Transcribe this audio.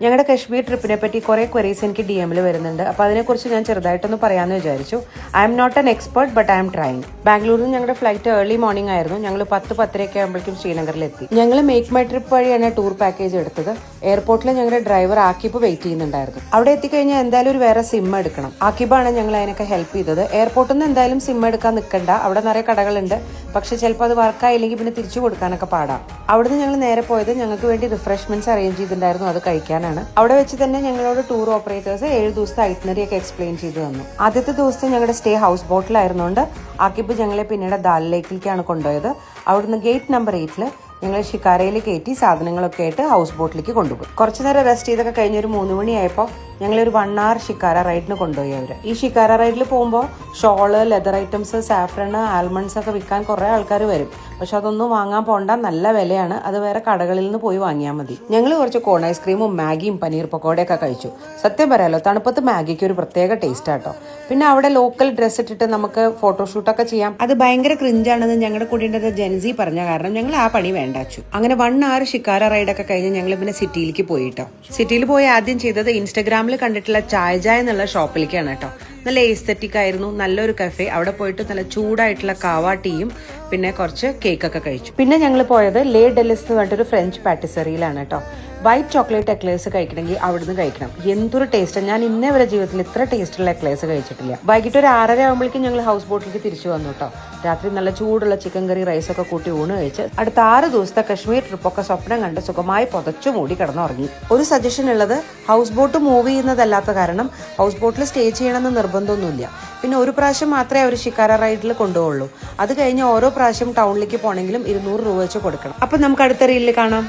ഞങ്ങളുടെ കശ്മീർ ട്രിപ്പിനെ പറ്റി കുറേ ക്വരീസ് എനിക്ക് DM-ൽ വരുന്നുണ്ട്. അപ്പോൾ അതിനെക്കുറിച്ച് ഞാൻ ചെറുതായിട്ടൊന്ന് പറയാമെന്ന് വിചാരിച്ചു. I'm not an expert but I'm trying. ബാംഗ്ലൂരിൽ നിന്ന് ഞങ്ങളുടെ ഫ്ലൈറ്റ് ഏർലി മോർണിംഗ് ആയിരുന്നു. ഞങ്ങൾ 10-10:30 ആകുമ്പോഴേക്കും ശ്രീനഗറിലെത്തി. ഞങ്ങൾ മേക്ക് മൈ ട്രിപ്പ് വഴിയാണ് ടൂർ പാക്കേജ് എടുത്തത്. എയർപോർട്ടിൽ ഞങ്ങളുടെ ഡ്രൈവർ ആക്കിബ് വെയിറ്റ് ചെയ്യുന്നുണ്ടായിരുന്നു. അവിടെ എത്തിക്കഴിഞ്ഞാൽ എന്തായാലും ഒരു വേറെ സിം എടുക്കണം. ആക്കിബാണ് ഞങ്ങൾ അതിനൊക്കെ ഹെൽപ്പ് ചെയ്തത്. എയർപോർട്ടിൽ നിന്ന് എന്തായാലും സിം എടുക്കാൻ നിൽക്കണ്ട, അവിടെ നിറയെ കടകളുണ്ട്. പക്ഷെ ചിലപ്പോൾ അത് വർക്കായില്ലെങ്കിൽ പിന്നെ തിരിച്ചു കൊടുക്കാനൊക്കെ പാടാം. അവിടുന്ന് ഞങ്ങൾ നേരെ പോയത് ഞങ്ങൾക്ക് വേണ്ടി റിഫ്രഷ്മെന്റ്സ് അറേഞ്ച് ചെയ്തിട്ടുണ്ടായിരുന്നു, അത് കഴിക്കാനാണ്. അവിടെ വെച്ച് തന്നെ ഞങ്ങളോട് ടൂർ ഓപ്പറേറ്റേഴ്സ് 7 ദിവസത്തെ ഐറ്റിനറി ഒക്കെ എക്സ്പ്ലെയിൻ ചെയ്തു തന്നു. ആദ്യത്തെ ദിവസം ഞങ്ങളുടെ സ്റ്റേ ഹൗസ് ബോട്ടിലായിരുന്നുകൊണ്ട് ആക്കിബ് ഞങ്ങളെ പിന്നീട് ദാൽ ലേക്കിലേക്കാണ് കൊണ്ടുപോയത്. അവിടുന്ന് ഗേറ്റ് നമ്പർ 8 ഞങ്ങൾ ഷിക്കാരയിൽ കയറ്റി സാധനങ്ങളൊക്കെ ആയിട്ട് ഹൗസ് ബോട്ടിലേക്ക് കൊണ്ടുപോയി. കുറച്ചു നേരം റെസ്റ്റ് ചെയ്തൊക്കെ കഴിഞ്ഞ് ഒരു 3 മണിയായപ്പോൾ ഞങ്ങളൊരു 1 hour ഷിക്കാര റൈഡിന് കൊണ്ടുപോയി അവർ. ഈ ഷിക്കാര റൈഡിൽ പോകുമ്പോൾ ഷോള്, ലെതർ ഐറ്റംസ്, സാഫ്രണ്, ആൽമണ്ട്സ് ഒക്കെ വിൽക്കാൻ കുറേ ആൾക്കാർ വരും. പക്ഷെ അതൊന്നും വാങ്ങാൻ പോകണ്ട, നല്ല വിലയാണ്. അത് വേറെ കടകളിൽ നിന്ന് പോയി വാങ്ങിയാൽ മതി. ഞങ്ങൾ കുറച്ച് കോൺ ഐസ്ക്രീമും മാഗിയും പനീർ പക്കോടയൊക്കെ കഴിച്ചു. സത്യം പറയാലോ, തണുപ്പത്ത് മാഗിക്ക് ഒരു പ്രത്യേക ടേസ്റ്റ് ആട്ടോ. പിന്നെ അവിടെ ലോക്കൽ ഡ്രസ്സ് ഇട്ടിട്ട് നമുക്ക് ഫോട്ടോഷൂട്ടൊക്കെ ചെയ്യാം. അത് ഭയങ്കര ക്രിഞ്ചാണെന്ന് ഞങ്ങളുടെ കൂടെ ജെൻസി പറഞ്ഞ കാരണം ഞങ്ങൾ ആ പണി വേണ്ടാച്ചു. അങ്ങനെ 1 hour ഷിക്കാര റൈഡൊക്കെ കഴിഞ്ഞ് ഞങ്ങൾ പിന്നെ സിറ്റിയിലേക്ക് പോയിട്ടോ. സിറ്റിയിൽ പോയി ആദ്യം ചെയ്തത് ഇൻസ്റ്റാഗ്രാമിൽ കണ്ടിട്ടുള്ള ചായ എന്നുള്ള ഷോപ്പിലേക്കാണ് കേട്ടോ. നല്ല എസ്തെറ്റിക് ആയിരുന്നു, നല്ലൊരു കഫേ. അവിടെ പോയിട്ട് നല്ല ചൂടായിട്ടുള്ള കാവാ ടീയും പിന്നെ കുറച്ച് കേക്കൊക്കെ കഴിച്ചു. പിന്നെ ഞങ്ങൾ പോയത് ലേ ഡെലിസ് എന്ന് പറഞ്ഞിട്ടൊരു ഫ്രഞ്ച് പാറ്റിസറിയിലാണ് കേട്ടോ. വൈറ്റ് ചോക്ലേറ്റ് എക്ലേഴ്സ് കഴിക്കണമെങ്കിൽ അവിടുന്ന് കഴിക്കണം. എന്തൊരു ടേസ്റ്റ്! ഞാൻ ഇന്നേ വരെ ജീവിതത്തിൽ ഇത്ര ടേസ്റ്റുള്ള എക്ലേഴ്സ് കഴിച്ചിട്ടില്ല. വൈകിട്ട് ഒരു 6:30 ആകുമ്പോഴേക്കും ഞങ്ങൾ ഹൗസ് ബോട്ടിലേക്ക് തിരിച്ചു വന്നു കേട്ടോ. രാത്രി നല്ല ചൂടുള്ള ചിക്കൻ കറി റൈസൊക്കെ കൂട്ടി ഊണ് കഴിച്ച് അടുത്ത 6 ദിവസത്തെ കശ്മീർ ട്രിപ്പൊക്കെ സ്വപ്നം കണ്ട് സുഖമായി പുതച്ചു മൂടി കിടന്നുറങ്ങി. ഒരു സജഷൻ ഉള്ളത്, ഹൗസ് ബോട്ട് മൂവ് ചെയ്യുന്നതല്ലാത്ത കാരണം ഹൗസ് ബോട്ടിൽ സ്റ്റേ ചെയ്യണമെന്ന് നിർബന്ധമൊന്നുമില്ല. പിന്നെ ഒരു പ്രാവശ്യം മാത്രമേ അവർ ഷിക്കാര റൈഡിൽ കൊണ്ടുപോകുള്ളൂ. അത് കഴിഞ്ഞ് ഓരോ പ്രാവശ്യം ടൗണിലേക്ക് പോകണമെങ്കിലും 200 രൂപ വെച്ച് കൊടുക്കണം. അപ്പം നമുക്ക് അടുത്ത റീലിൽ കാണാം.